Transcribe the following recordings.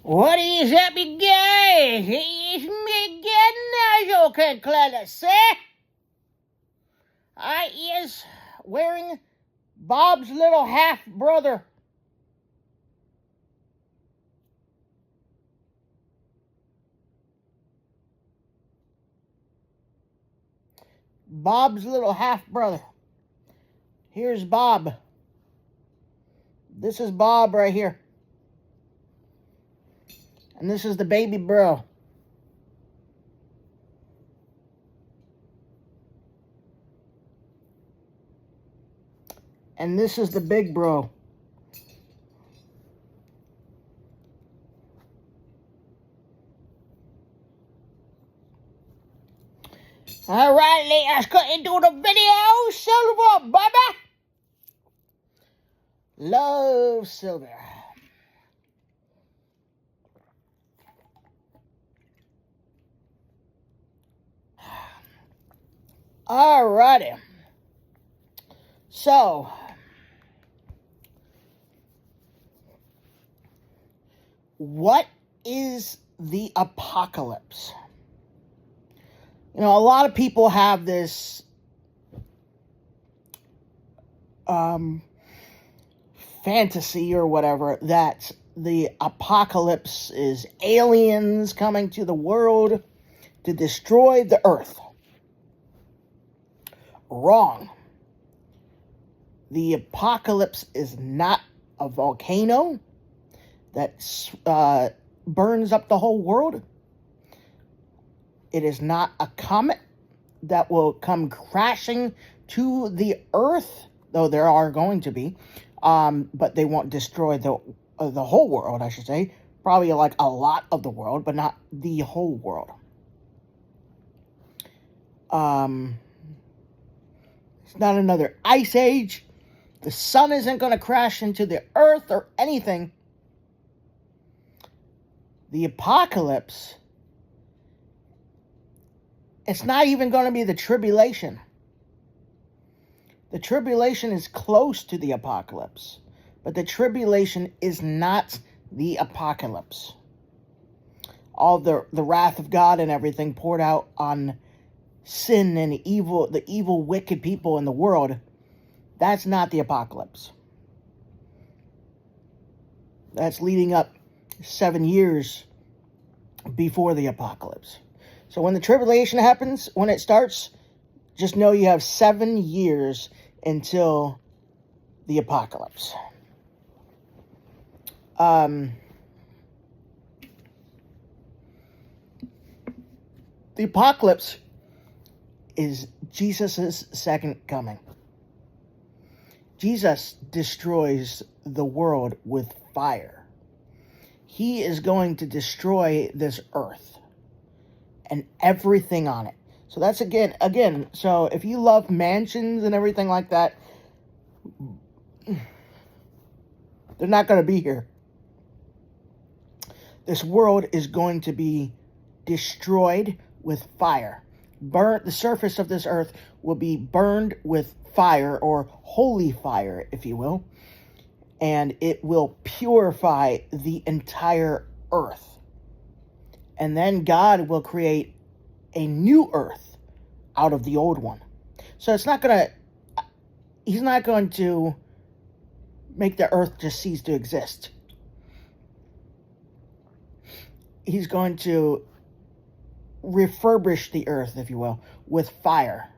What is up, you guys? It's me again, as you can clearly see. I is wearing Bob's little half-brother. Bob's little half-brother. Here's Bob. This is Bob right here. And this is the baby bro. And this is the big bro. Alright, let's get into the video. Silver, baby. Love Silver. Alrighty. So, what is the apocalypse? You know, a lot of people have this fantasy or whatever that the apocalypse is aliens coming to the world to destroy the earth. Wrong. The apocalypse is not a volcano that burns up the whole world. It is not a comet that will come crashing to the earth, though there are going to be, but they won't destroy the whole world, I should say. Probably like a lot of the world, but not the whole world. It's not another ice age. The sun isn't going to crash into the earth or anything. The apocalypse, it's not even going to be the tribulation. The tribulation is close to the apocalypse, but the tribulation is not the apocalypse. All the wrath of God and everything poured out on sin and evil, the evil, wicked people in the world, that's not the apocalypse. That's leading up 7 years before the apocalypse. So when the tribulation happens, when it starts, just know you have 7 years until the apocalypse. The apocalypse is Jesus' second coming. Jesus destroys the world with fire. He is going to destroy this earth and everything on it. So that's again, so if you love mansions and everything like that, they're not going to be here. This world is going to be destroyed with fire. The surface of this earth will be burned with fire, or holy fire, if you will. And it will purify the entire earth. And then God will create a new earth out of the old one. So he's not going to make the earth just cease to exist. He's going to refurbish the earth, if you will, with fire.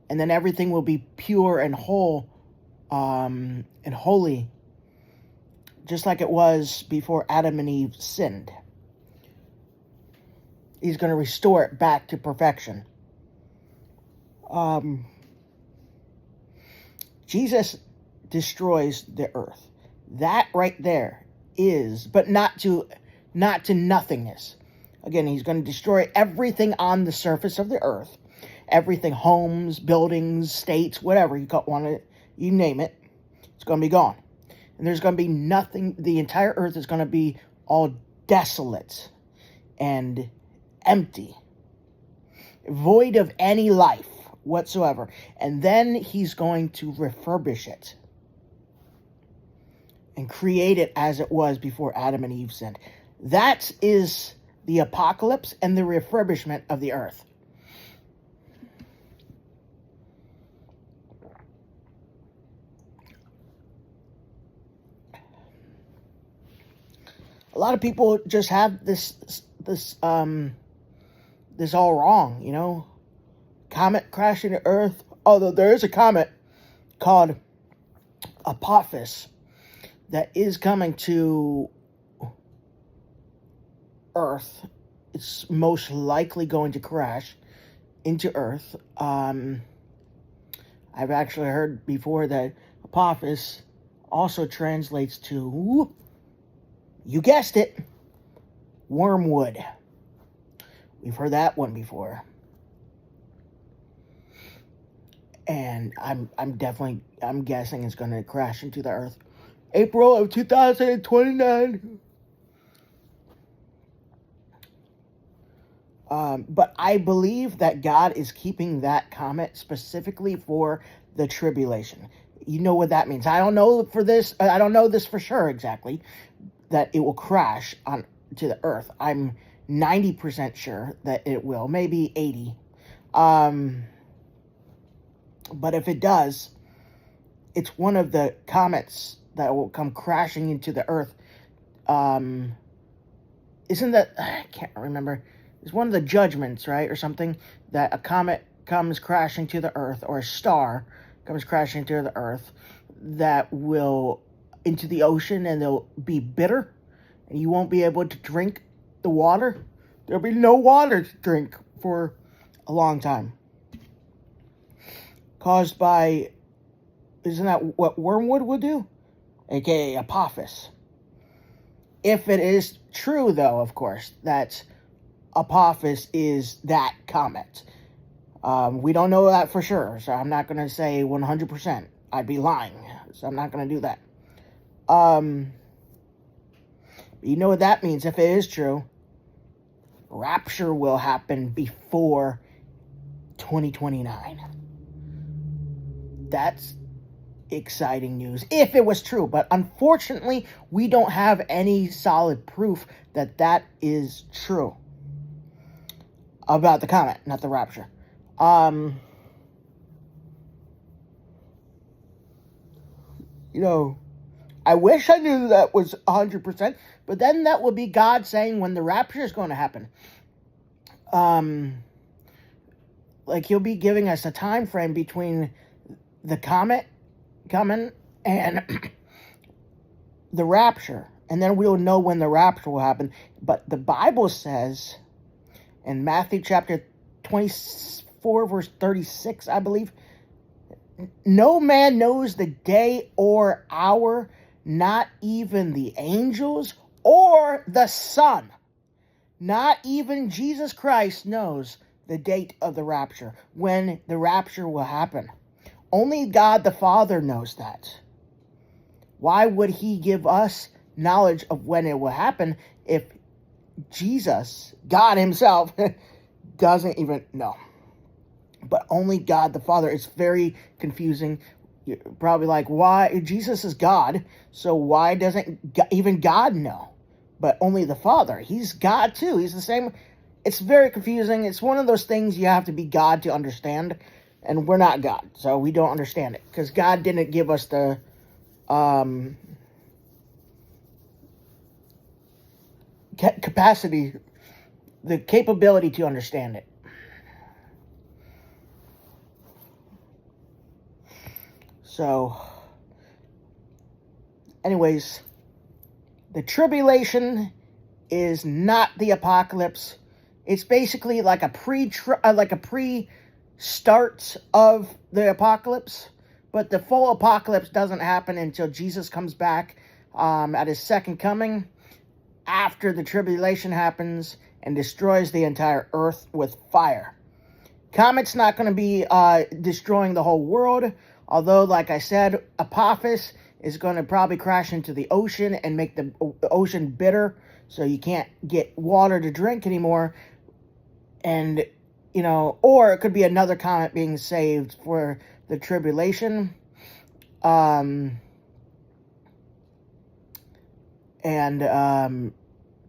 And then everything will be pure and whole and holy, just like it was before Adam and Eve sinned. He's going to restore it back to perfection. Jesus destroys the earth. That right there is, but not to nothingness. Again, he's going to destroy everything on the surface of the earth. Everything, homes, buildings, states, whatever you name it, it's going to be gone. And there's going to be nothing. The entire earth is going to be all desolate and empty, void of any life whatsoever. And then he's going to refurbish it and create it as it was before Adam and Eve sinned. That is the apocalypse and the refurbishment of the earth. A lot of people just have this all wrong, Comet crashing to Earth. Although there is a comet called Apophis that is coming to Earth. It's most likely going to crash into Earth. I've actually heard before that Apophis also translates to, you guessed it, wormwood. We've heard that one before. And I'm guessing it's going to crash into the earth. April of 2029. But I believe that God is keeping that comet specifically for the tribulation. You know what that means. I don't know this for sure exactly, that it will crash on to the earth. I'm 90% sure that it will, maybe 80. But if it does, it's one of the comets that will come crashing into the earth. Isn't that, I can't remember, it's one of the judgments, right, or something, that a comet comes crashing to the earth, or a star comes crashing to the earth, that will into the ocean, and they'll be bitter, and you won't be able to drink the water. There'll be no water to drink for a long time. Caused by, isn't that what wormwood will do? AKA Apophis. If it is true, though, of course, that Apophis is that comet. We don't know that for sure, so I'm not going to say 100%. I'd be lying, so I'm not going to do that. You know what that means, if it is true. Rapture will happen before 2029. That's exciting news, if it was true. But unfortunately, we don't have any solid proof that that is true. About the comet, not the rapture. I wish I knew that was 100%, but then that would be God saying when the rapture is going to happen. Like he'll be giving us a time frame between the comet coming and the rapture, and then we'll know when the rapture will happen. But the Bible says in Matthew chapter 24, verse 36, I believe, no man knows the day or hour, not even the angels or the Son. Not even Jesus Christ knows the date of the rapture, when the rapture will happen. Only God the Father knows that. Why would he give us knowledge of when it will happen if Jesus, God himself, doesn't even know? But only God the Father. It's very confusing. You're probably like, why? Jesus is God, so why doesn't even God know? But only the Father. He's God too. He's the same. It's very confusing. It's one of those things you have to be God to understand. And we're not God, so we don't understand it. Because God didn't give us the capacity, the capability to understand it. So, anyways, the tribulation is not the apocalypse. It's basically like a pre-start of the apocalypse, but the full apocalypse doesn't happen until Jesus comes back at his second coming, after the tribulation happens and destroys the entire earth with fire. Comet's not going to be destroying the whole world, although, like I said, Apophis is going to probably crash into the ocean and make the ocean bitter, so you can't get water to drink anymore. And, or it could be another comet being saved for the tribulation. and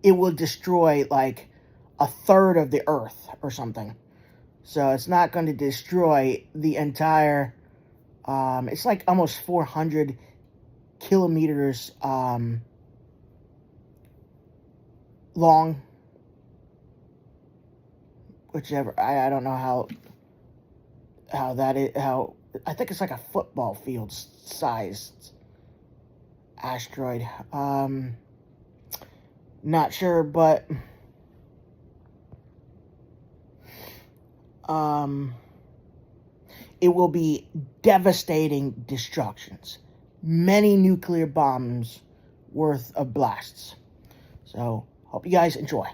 it will destroy like a third of the Earth or something. So it's not going to destroy the entire. It's like almost 400 kilometers long. Whichever, I don't know how that is. How, I think it's like a football field sized asteroid. Not sure, but it will be devastating destructions. Many nuclear bombs worth of blasts. So, hope you guys enjoy.